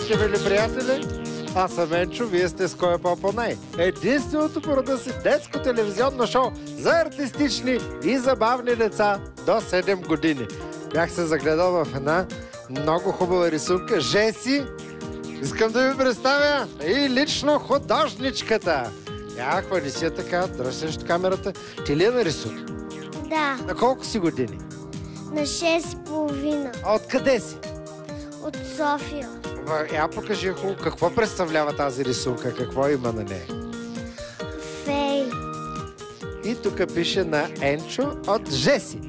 Здравейте, мили приятели! Аз съм Енчо, вие сте с Кой е по-по-най. Единственото по рода си детско телевизионно шоу за артистични и забавни деца до 7 години. Бях се загледал в една много хубава рисунка. Жеси, искам да ви представя и лично художничката. Хвали си я така, дръж срещу камерата. Ти ли я нарисува? Да. На колко си години? На 6,5. А откъде си? От София. Я покажи какво представлява тази рисунка, какво има на нея. Фей. И тук пише на Енчо от Жеси.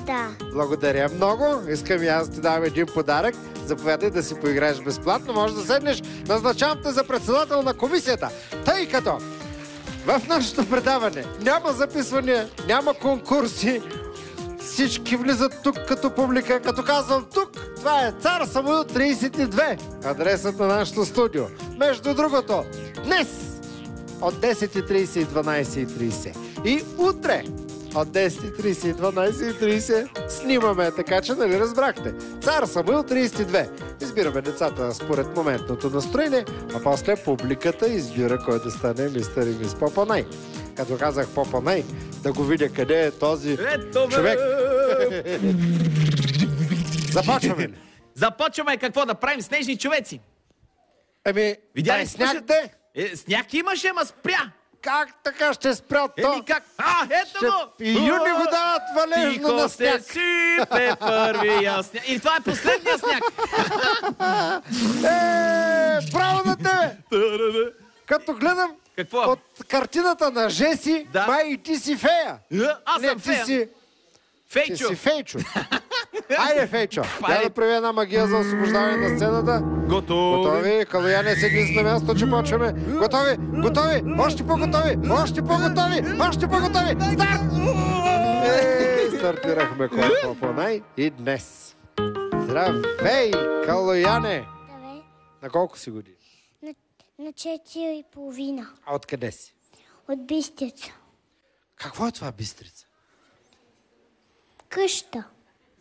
Да. Благодаря много. Искам и аз да ти дам един подарък. Заповядай да си поиграеш безплатно. Може да седнеш. Назначавам те за председател на комисията. Тъй като в нашето предаване няма записвания, няма конкурси. Всички влизат тук като публика. Като казвам тук, това е Цар Самуил 32. Адресът на нашето студио. Между другото, днес от 10:30 и 12:30. И утре от 10:30 и 12:30 снимаме, така че нали разбрахте. Цар Самуил 32. Избираме децата според моментното настроение, а после публиката избира кой да стане мистер и мис по-по-най. Като казах по-по-най, да го видя къде е този човек. Започваме ли? Започваме какво да правим, снежни човеци. Видя ли сняг де? Сняг имаше, ма спря. Как така ще спря то? Как? Ето го! И юни го дават валежно на сняг. Тихо се сипе първия сняг. И това е последния сняг. Браво на тебе! Като гледам от картината на Жеси, май и ти си фея. Аз съм фея. Ти си Фейчо. Ти си Фейчо. Айде, Фейчо. Дай да прави една магия за освобождаване на сцената. Готови. Калояне, седни си на място, че почваме. Готови. Още по-готови. Още по-готови. Старт! Стартирахме Кой е по-по-най и днес. Здравей, Калояне. Здравей. На колко си години? На 4,5. А откъде си? От Бистрица. Какво е това Бистрица? Къща.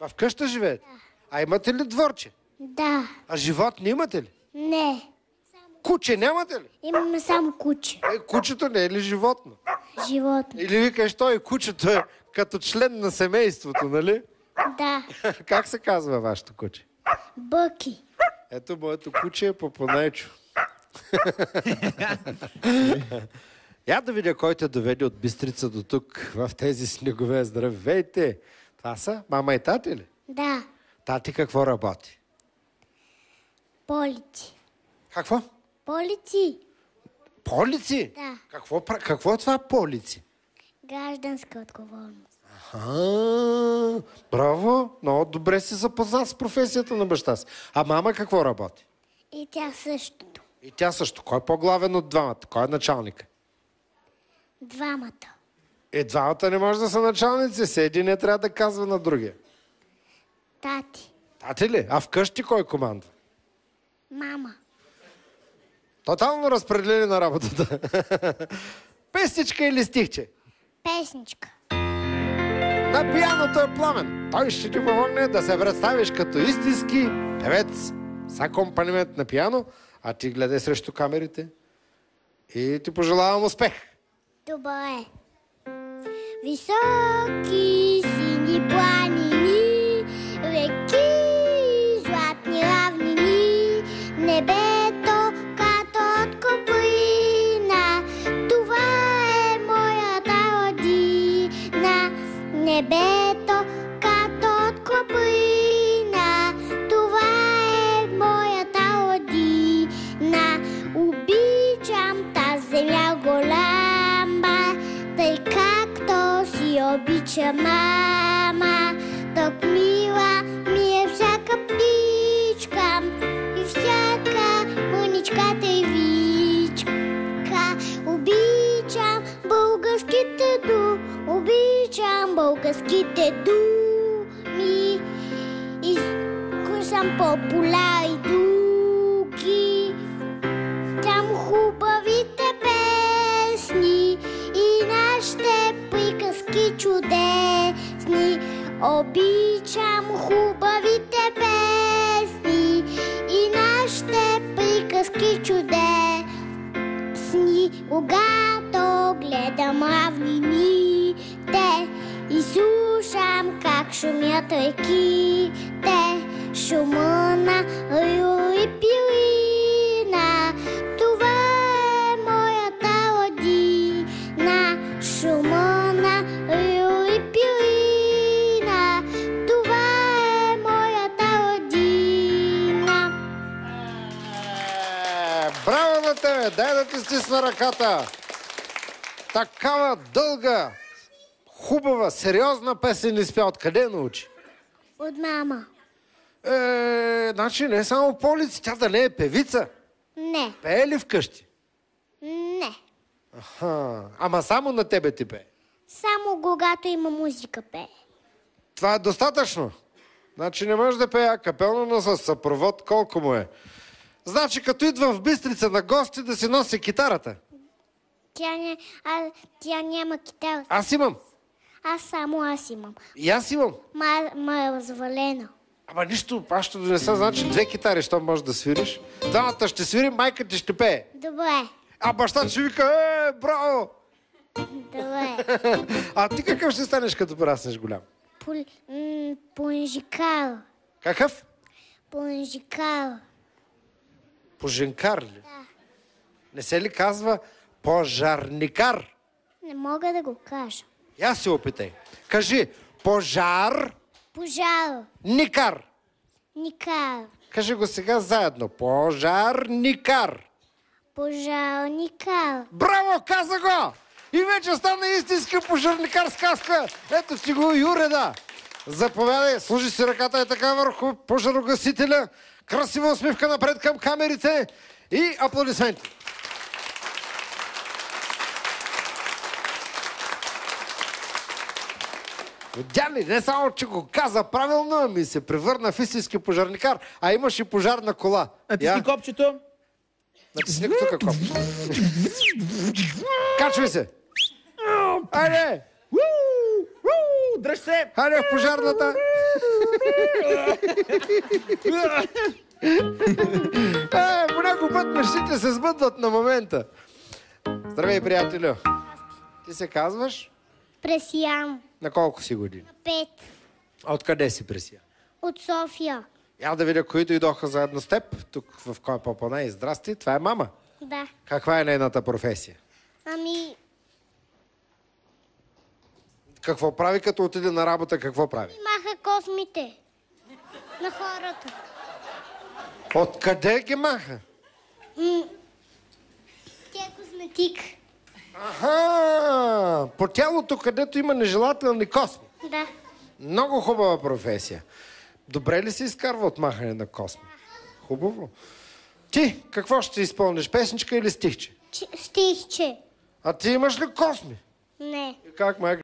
В къща живеете? А имате ли дворче? Да. А животни имате ли? Не. Куче нямате ли? Имаме само куче. Кучето не е ли животно? Животно. Или викаш, той кучето е като член на семейството, нали? Да. Как се казва вашето куче? Бъки. Ето моето куче е Попонайчо. Я да видя кой те доведе от Бистрица до тук, в тези снегове. Здравейте! Това са мама и тати ли? Да. Тати какво работи? Полици. Какво? Полици. Полици? Да. Какво е това полици? Гражданска отговорност. Браво! Много добре си запознат с професията на баща си. А мама какво работи? И тя същото. И тя също. Кой е по-главен от двамата? Кой е началник? Двамата. Двамата не може да са началници. Се един не трябва да казва на другия. Тати. Тати ли? А вкъщи кой командва? Мама. Тотално разпределение на работата. Песничка или стихче? Песничка. На пианото е Пламен. Той ще ти помогне да се представиш като истински певец с акомпанимент на пиано, а ти гледай срещу камерите и ти пожелавам успех. Добре. Високи сини планини, реки, златни равнини, небето като от коприна, това е моята родина. Небето като от коприна, това е моята родина. Обичам тази земя голяма, тъй както си обича мама. Тък мила ми е всяка птичка и всяка мъничка тревичка. Обичам българските думи и слушам популяри дуки. Там хубавите песни и нашите приказки чудесни. Обичам хубавите песни и нашите когато гледам равнините и слушам как шумят реките, шума на Рио и Пирина. Това е моята родина, шума на Рио и Пирина. Това е моята родина. Браво на тебе! Дай да ти стисна ръката! Такава дълга, хубава, сериозна песен ли спя? Откъде научи? От мама. Значи не е само по улици, тя да не е певица. Не. Пее ли вкъщи? Не. Ама само на тебе ти пее. Само когато има музика пее. Това е достатъчно. Значи не може да пее акапелно, но с съпровод колко му е. Значи като идва в Бистрица на гости да си носи китарата. Тя няма китара. Аз имам. Аз имам. И аз имам. Ма е развалена. Ама нищо, аз ще донеса, значи 2 китари, що можеш да свириш. Двамата ще свири, майка ти ще пее. Добре. А баща ще вика, браво! Добре. А ти какъв ще станеш, като пораснеш голям? Пунжикар. Какъв? Пунжикар. Поженкар ли? Да. Не се ли казва пожарникар? Не мога да го кажа. Я се опитай. Кажи пожар. Пожар. Никар. Никар. Кажи го сега заедно. Пожарникар. Пожарникар. Браво, каза го! И вече стана истинска пожарникар сказка. Ето ти го Юреда. Заповядай, служи си ръката е така върху пожарогасителя. Красива усмивка напред към камерите и аплодисменти. Видя ли, не само, че го каза правилно, ами се превърна в истински пожарникар, а имаш и пожарна кола. Натисни копчето. Натисни тук копчето. Качвай се. Айде! Дръж се! Хайде в пожарната! По някой път мечтите се сбъдват на момента. Здравей, приятелю! Ти се казваш? Пресиян. На колко си години? 5. А откъде си, Пресия? От София. Я да видя кои дойдоха заедно с теб. Тук в Кой Попонай. Здрасти, това е мама. Да. Каква е нейната професия? Ами, Какво прави, като отиде на работа, какво прави? маха космите на хората. Откъде ги маха? Тя е косметик. Аха! По тялото, където има нежелателни косми. Да. Много хубава професия. Добре ли се изкарва от махане на косми? Хубаво. Ти, какво ще изпълниш? Песничка или стихче? Стихче. А ти имаш ли косми? Не. И как, майка?